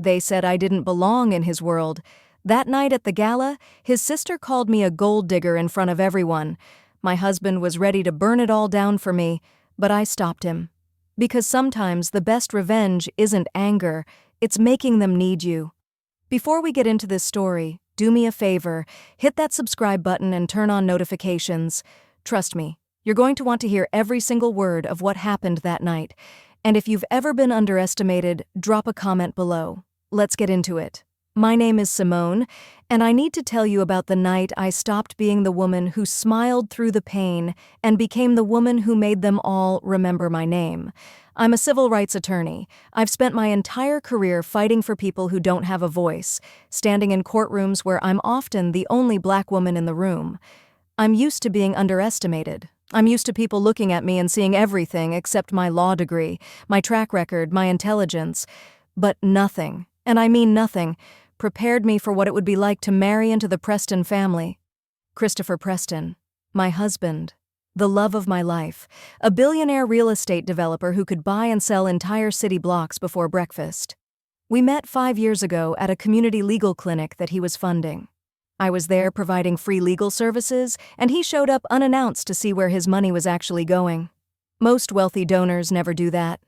They said I didn't belong in his world. That night at the gala, his sister called me a gold digger in front of everyone. My husband was ready to burn it all down for me, but I stopped him. Because sometimes the best revenge isn't anger, it's making them need you. Before we get into this story, do me a favor, hit that subscribe button and turn on notifications. Trust me, you're going to want to hear every single word of what happened that night. And if you've ever been underestimated, drop a comment below. Let's get into it. My name is Simone, and I need to tell you about the night I stopped being the woman who smiled through the pain and became the woman who made them all remember my name. I'm a civil rights attorney. I've spent my entire career fighting for people who don't have a voice, standing in courtrooms where I'm often the only black woman in the room. I'm used to being underestimated. I'm used to people looking at me and seeing everything except my law degree, my track record, my intelligence. But nothing, and I mean nothing, prepared me for what it would be like to marry into the Preston family. Christopher Preston, my husband, the love of my life, a billionaire real estate developer who could buy and sell entire city blocks before breakfast. We met 5 years ago at a community legal clinic that he was funding. I was there providing free legal services, and he showed up unannounced to see where his money was actually going. Most wealthy donors never do that.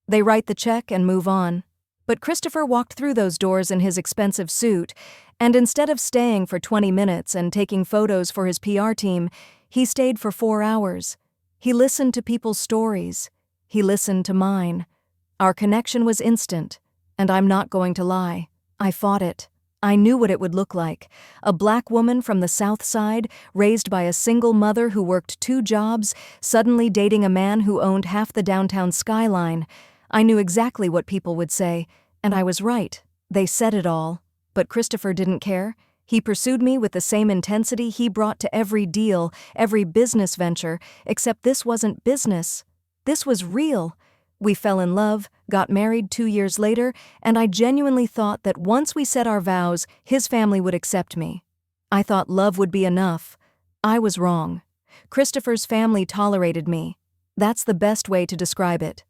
They write the check and move on. But Christopher walked through those doors in his expensive suit, and instead of staying for 20 minutes and taking photos for his PR team, he stayed for 4 hours. He listened to people's stories. He listened to mine. Our connection was instant, and I'm not going to lie. I fought it. I knew what it would look like. A black woman from the South Side, raised by a single mother who worked 2 jobs, suddenly dating a man who owned half the downtown skyline. I knew exactly what people would say, and I was right. They said it all. But Christopher didn't care. He pursued me with the same intensity he brought to every deal, every business venture, except this wasn't business. This was real. We fell in love, got married 2 years later, and I genuinely thought that once we said our vows, his family would accept me. I thought love would be enough. I was wrong. Christopher's family tolerated me. That's the best way to describe it.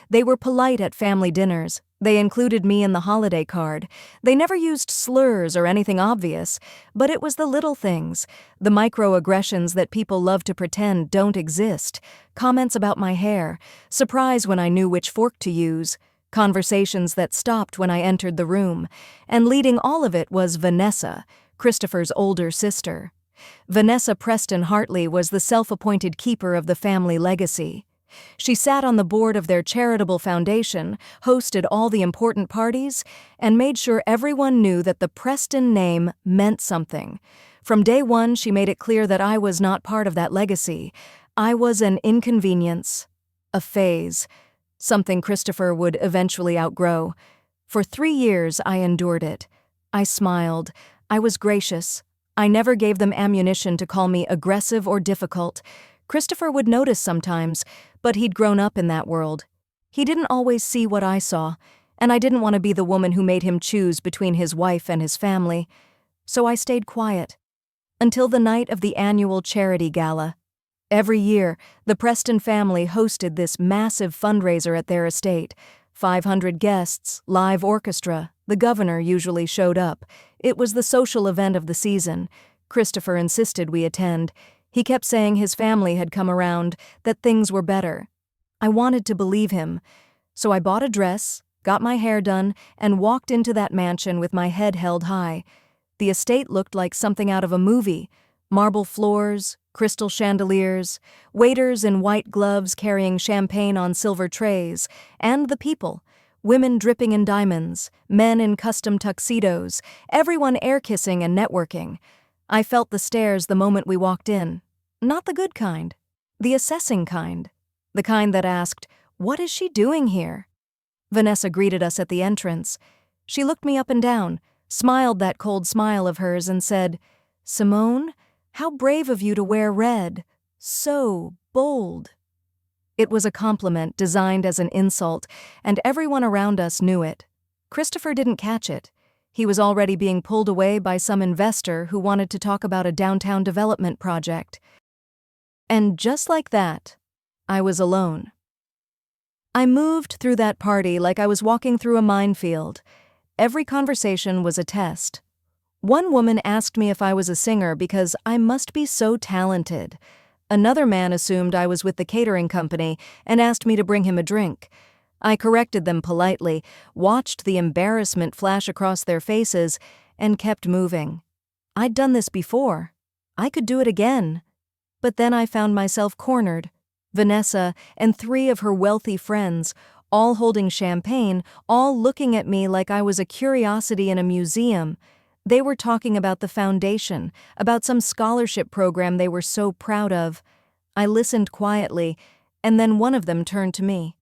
They were polite at family dinners. They included me in the holiday card. They never used slurs or anything obvious, but it was the little things, the microaggressions that people love to pretend don't exist, comments about my hair, surprise when I knew which fork to use, conversations that stopped when I entered the room, and leading all of it was Vanessa, Christopher's older sister. Vanessa Preston Hartley was the self-appointed keeper of the family legacy. She sat on the board of their charitable foundation, hosted all the important parties, and made sure everyone knew that the Preston name meant something. From day one, she made it clear that I was not part of that legacy. I was an inconvenience, a phase, something Christopher would eventually outgrow. For 3 years, I endured it. I smiled. I was gracious. I never gave them ammunition to call me aggressive or difficult. Christopher would notice sometimes, but he'd grown up in that world. He didn't always see what I saw, and I didn't want to be the woman who made him choose between his wife and his family. So I stayed quiet. Until the night of the annual charity gala. Every year, the Preston family hosted this massive fundraiser at their estate. 500 guests, live orchestra. The governor usually showed up. It was the social event of the season. Christopher insisted we attend. He kept saying his family had come around, that things were better. I wanted to believe him, so I bought a dress, got my hair done, and walked into that mansion with my head held high. The estate looked like something out of a movie. Marble floors, crystal chandeliers, waiters in white gloves carrying champagne on silver trays, and the people. Women dripping in diamonds, men in custom tuxedos, everyone air-kissing and networking. I felt the stares the moment we walked in. Not the good kind. The assessing kind. The kind that asked, "What is she doing here?" Vanessa greeted us at the entrance. She looked me up and down, smiled that cold smile of hers, and said, "Simone, how brave of you to wear red. So bold." It was a compliment designed as an insult, and everyone around us knew it. Christopher didn't catch it. He was already being pulled away by some investor who wanted to talk about a downtown development project. And just like that, I was alone. I moved through that party like I was walking through a minefield. every conversation was a test. One woman asked me if I was a singer because I must be so talented. Another man assumed I was with the catering company and asked me to bring him a drink. I corrected them politely, watched the embarrassment flash across their faces, and kept moving. I'd done this before. I could do it again. But then I found myself cornered. Vanessa and 3 of her wealthy friends, all holding champagne, all looking at me like I was a curiosity in a museum. They were talking about the foundation, about some scholarship program they were so proud of. I listened quietly, and then one of them turned to me.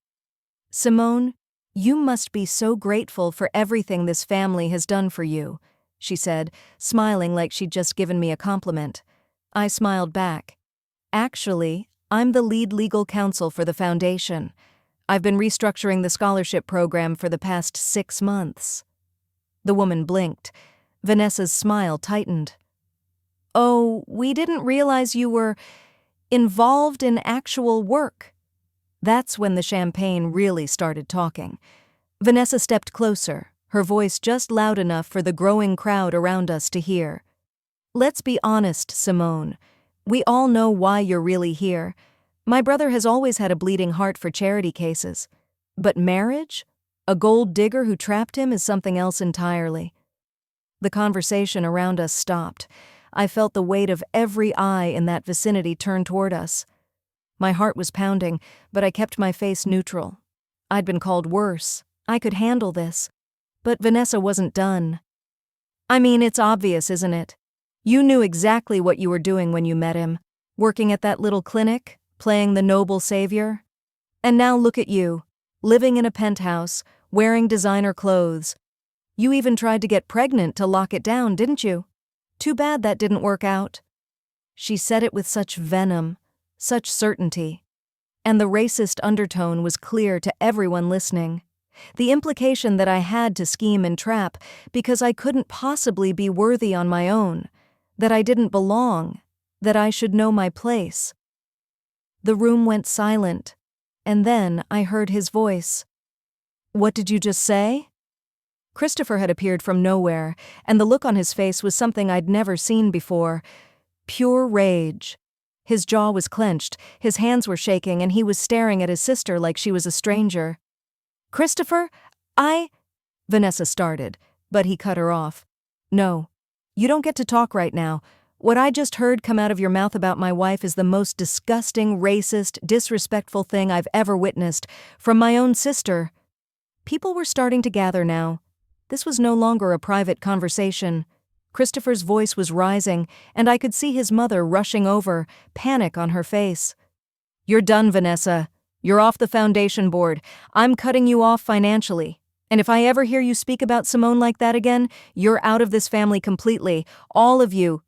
"Simone, you must be so grateful for everything this family has done for you," she said, smiling like she'd just given me a compliment. I smiled back. "Actually, I'm the lead legal counsel for the foundation. I've been restructuring the scholarship program for the past 6 months." The woman blinked. Vanessa's smile tightened. "Oh, we didn't realize you were involved in actual work." That's when the champagne really started talking. Vanessa stepped closer, her voice just loud enough for the growing crowd around us to hear. "Let's be honest, Simone. We all know why you're really here. My brother has always had a bleeding heart for charity cases. But marriage? A gold digger who trapped him is something else entirely." The conversation around us stopped. I felt the weight of every eye in that vicinity turn toward us. My heart was pounding, but I kept my face neutral. I'd been called worse. I could handle this. But Vanessa wasn't done. "I mean, it's obvious, isn't it? You knew exactly what you were doing when you met him, working at that little clinic, playing the noble savior. And now look at you, living in a penthouse, wearing designer clothes. You even tried to get pregnant to lock it down, didn't you? Too bad that didn't work out." She said it with such venom, such certainty. And the racist undertone was clear to everyone listening. The implication that I had to scheme and trap because I couldn't possibly be worthy on my own, that I didn't belong, that I should know my place. The room went silent, and then I heard his voice. "What did you just say?" Christopher had appeared from nowhere, and the look on his face was something I'd never seen before. Pure rage. His jaw was clenched, his hands were shaking, and he was staring at his sister like she was a stranger. "Christopher, Vanessa started, but he cut her off. "No, you don't get to talk right now. What I just heard come out of your mouth about my wife is the most disgusting, racist, disrespectful thing I've ever witnessed, from my own sister." People were starting to gather now. This was no longer a private conversation. Christopher's voice was rising, and I could see his mother rushing over, panic on her face. "You're done, Vanessa. You're off the foundation board. I'm cutting you off financially. And if I ever hear you speak about Simone like that again, you're out of this family completely. All of you."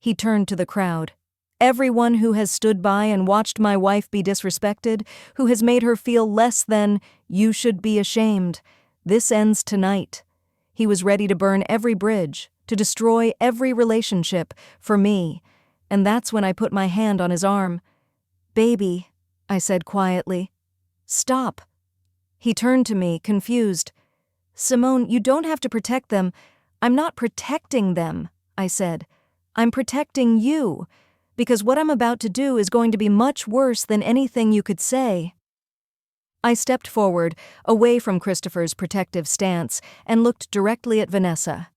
He turned to the crowd. "Everyone who has stood by and watched my wife be disrespected, who has made her feel less than, you should be ashamed. This ends tonight." He was ready to burn every bridge, to destroy every relationship, for me. And that's when I put my hand on his arm. "Baby," I said quietly. "Stop." He turned to me, confused. "Simone, you don't have to protect them." "I'm not protecting them," I said. "I'm protecting you, because what I'm about to do is going to be much worse than anything you could say." I stepped forward, away from Christopher's protective stance, and looked directly at Vanessa.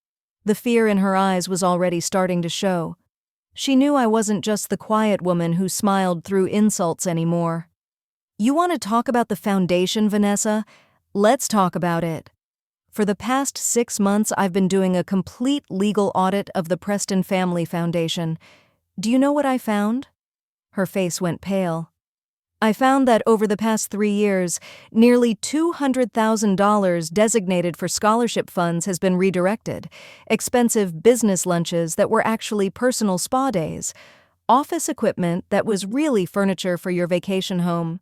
The fear in her eyes was already starting to show. She knew I wasn't just the quiet woman who smiled through insults anymore. "You want to talk about the foundation, Vanessa? Let's talk about it. For the past 6 months, I've been doing a complete legal audit of the Preston Family Foundation. Do you know what I found?" Her face went pale. "I found that over the past 3 years, nearly $200,000 designated for scholarship funds has been redirected, expensive business lunches that were actually personal spa days, office equipment that was really furniture for your vacation home,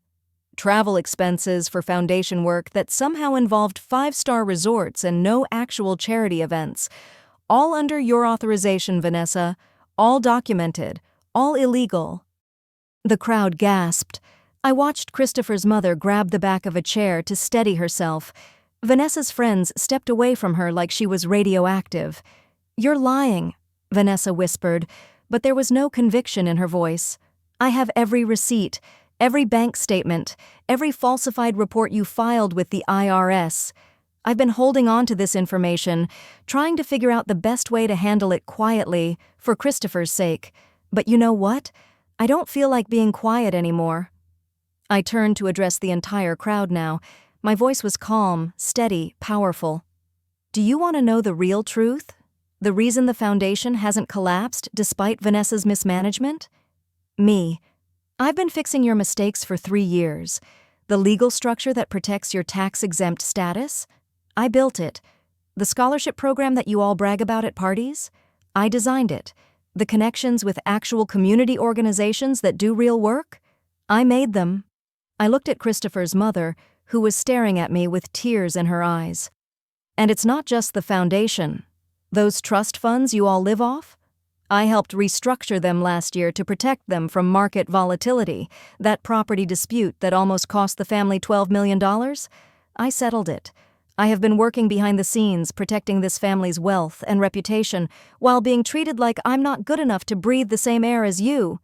travel expenses for foundation work that somehow involved 5-star resorts and no actual charity events. All under your authorization, Vanessa, all documented, all illegal." The crowd gasped. I watched Christopher's mother grab the back of a chair to steady herself. Vanessa's friends stepped away from her like she was radioactive. "You're lying," Vanessa whispered, but there was no conviction in her voice. "I have every receipt, every bank statement, every falsified report you filed with the IRS. I've been holding on to this information, trying to figure out the best way to handle it quietly, for Christopher's sake. But you know what? I don't feel like being quiet anymore." I turned to address the entire crowd now. My voice was calm, steady, powerful. "Do you want to know the real truth? The reason the foundation hasn't collapsed despite Vanessa's mismanagement? Me. I've been fixing your mistakes for 3 years. The legal structure that protects your tax-exempt status? I built it. The scholarship program that you all brag about at parties? I designed it. The connections with actual community organizations that do real work? I made them." I looked at Christopher's mother, who was staring at me with tears in her eyes. "And it's not just the foundation. Those trust funds you all live off? I helped restructure them last year to protect them from market volatility, that property dispute that almost cost the family $12 million. I settled it. I have been working behind the scenes protecting this family's wealth and reputation while being treated like I'm not good enough to breathe the same air as you."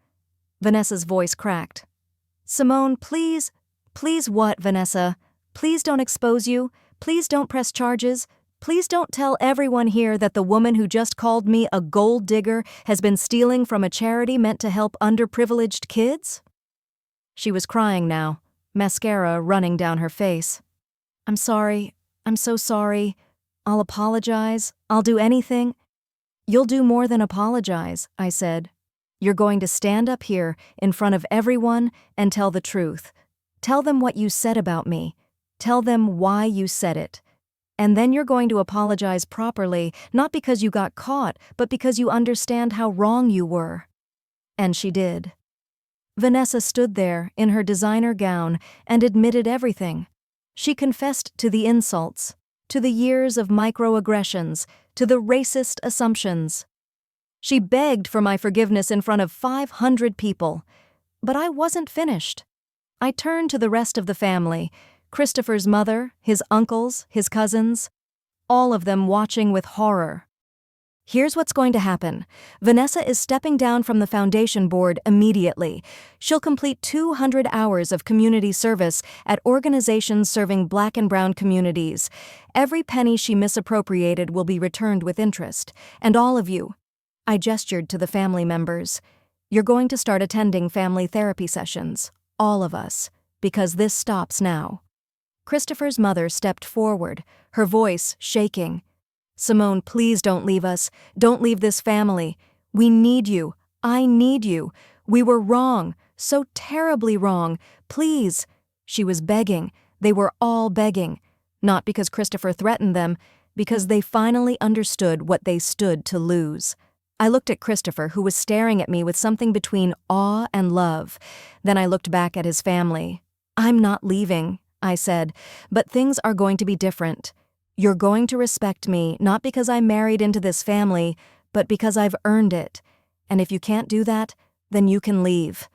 Vanessa's voice cracked. "Simone, please." "Please what, Vanessa? Please don't expose you. Please don't press charges. Please don't tell everyone here that the woman who just called me a gold digger has been stealing from a charity meant to help underprivileged kids?" She was crying now, mascara running down her face. "I'm sorry. I'm so sorry. I'll apologize. I'll do anything." "You'll do more than apologize," I said. "You're going to stand up here in front of everyone and tell the truth. Tell them what you said about me. Tell them why you said it. And then you're going to apologize properly, not because you got caught, but because you understand how wrong you were." And she did. Vanessa stood there in her designer gown and admitted everything. She confessed to the insults, to the years of microaggressions, to the racist assumptions. She begged for my forgiveness in front of 500 people. But I wasn't finished. I turned to the rest of the family, Christopher's mother, his uncles, his cousins, all of them watching with horror. "Here's what's going to happen. Vanessa is stepping down from the foundation board immediately. She'll complete 200 hours of community service at organizations serving Black and brown communities. Every penny she misappropriated will be returned with interest. And all of you," I gestured to the family members, "you're going to start attending family therapy sessions. All of us. Because this stops now." Christopher's mother stepped forward, her voice shaking. "Simone, please don't leave us. Don't leave this family. We need you. I need you. We were wrong. So terribly wrong. Please." She was begging. They were all begging. Not because Christopher threatened them, because they finally understood what they stood to lose. I looked at Christopher, who was staring at me with something between awe and love. Then I looked back at his family. "I'm not leaving," I said, "but things are going to be different. You're going to respect me, not because I married into this family, but because I've earned it. And if you can't do that, then you can leave."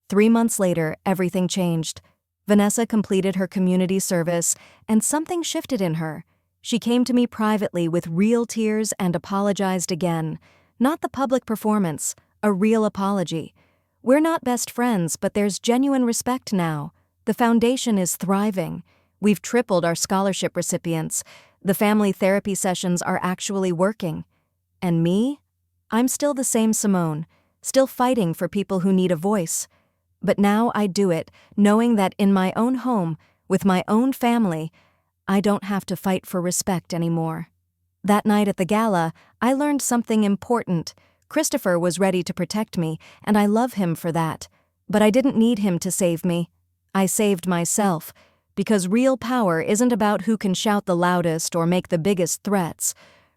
3 months later, everything changed. Vanessa completed her community service, and something shifted in her. She came to me privately with real tears and apologized again. Not the public performance, a real apology. "We're not best friends, but there's genuine respect now. The foundation is thriving. We've tripled our scholarship recipients. The family therapy sessions are actually working. And me? I'm still the same Simone, still fighting for people who need a voice. But now I do it, knowing that in my own home, with my own family, I don't have to fight for respect anymore." That night at the gala, I learned something important. Christopher was ready to protect me, and I love him for that. But I didn't need him to save me. I saved myself, because real power isn't about who can shout the loudest or make the biggest threats.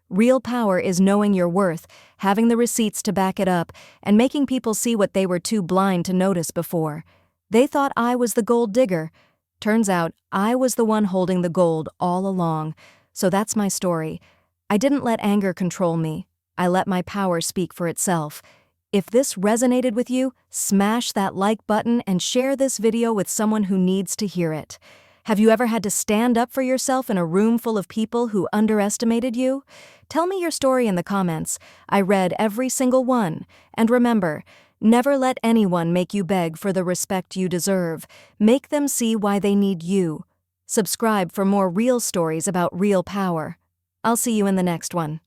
Real power is knowing your worth, having the receipts to back it up, and making people see what they were too blind to notice before. They thought I was the gold digger. Turns out I was the one holding the gold all along. So that's my story. I didn't let anger control me. I let my power speak for itself. If this resonated with you, smash that like button and share this video with someone who needs to hear it. Have you ever had to stand up for yourself in a room full of people who underestimated you? Tell me your story in the comments. I read every single one. And remember, never let anyone make you beg for the respect you deserve. Make them see why they need you. Subscribe for more real stories about real power. I'll see you in the next one.